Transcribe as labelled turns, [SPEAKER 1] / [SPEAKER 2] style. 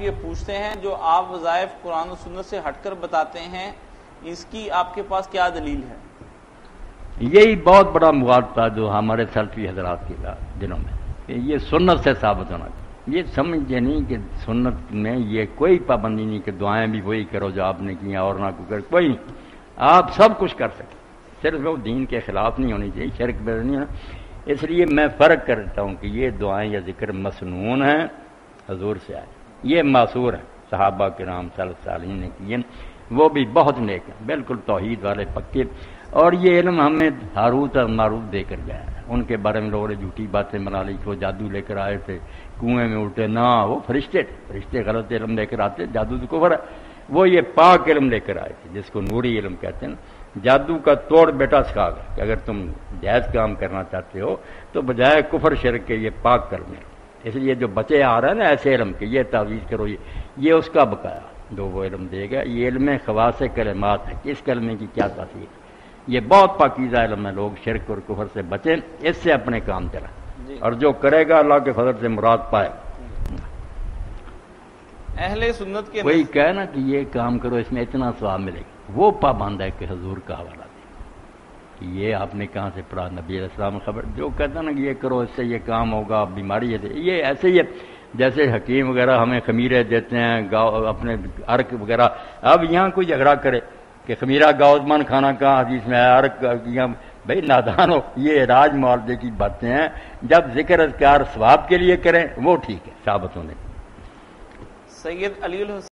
[SPEAKER 1] یہ پوچھتے ہیں جو آپ وظائف قرآن و سنت سے ہٹ کر بتاتے ہیں، اس کی آپ کے پاس کیا دلیل ہے؟
[SPEAKER 2] یہی بہت بڑا مغالطہ جو ہمارے سلفی حضرات کے دنوں میں کہ یہ سنت سے ثابت ہونا چاہیے۔ یہ سمجھے نہیں کہ سنت میں یہ کوئی پابندی نہیں کہ دعائیں بھی وہی کرو جو آپ نے کیا اور نہ کوئی نہیں، آپ سب کچھ کر سکتے، صرف وہ دین کے خلاف نہیں ہونی چاہیے، شرک میں نہیں ہونا۔ اس لیے میں فرق کرتا ہوں کہ یہ دعائیں یا ذکر مسنون ہیں، حضور سے آئے، یہ معصور ہیں، صحابہ کرام سلف صالحین نے کیے، وہ بھی بہت نیک ہیں، بالکل توحید والے پکے۔ اور یہ علم ہمیں ہاروت اور ماروت دے کر گیا ہے۔ ان کے بارے میں لوگوں نے جھوٹی باتیں بنا لی کہ وہ جادو لے کر آئے تھے، کنویں میں اٹھے، نہ وہ فرشتے تھے، فرشتے غلط علم لے کر آتے، جادو تو کفر ہے۔ وہ یہ پاک علم لے کر آئے تھے جس کو نوری علم کہتے ہیں۔ جادو کا توڑ بیٹا سکھا گیا کہ اگر تم جائز کام کرنا چاہتے ہو تو بجائے کفر شرک کے یہ پاک کر لیں۔ اس لیے جو بچے آ رہے ہیں نا ایسے علم کے، یہ تعویذ کرو، یہ اس کا بقایا جو وہ علم دے گا۔ یہ علم خواص کلمات ہے کہ اس کلمے کی کیا تاثیر ہے، یہ بہت پاکیزہ علم ہے۔ لوگ شرک اور کفر سے بچیں، اس سے اپنے کام چلائیں، اور جو کرے گا اللہ کے فضل سے مراد پائے۔
[SPEAKER 1] اہل سنت کے
[SPEAKER 2] کوئی کہے نا کہ یہ کام کرو اس میں اتنا ثواب ملے گا، وہ پابند ہے کہ حضور کا حوالہ دے کہ یہ آپ نے کہاں سے پڑھا، نبی علیہ السلام خبر۔ جو کہتا نا کہ یہ کرو اس سے یہ کام ہوگا، بیماری ہے، یہ ایسے ہی ہے جیسے حکیم وغیرہ ہمیں خمیرے دیتے ہیں، اپنے عرق وغیرہ۔ اب یہاں کوئی جھگڑا کرے کہ خمیرہ گاؤزمان کھانا کہاں حدیث میں ہے، عرق بھائی نادان ہو، یہ علاج معالجے کی باتیں ہیں۔ جب ذکر اذکار ثواب کے لیے کریں وہ ٹھیک ہے، ثابت ہونے۔
[SPEAKER 1] سید علی الحسین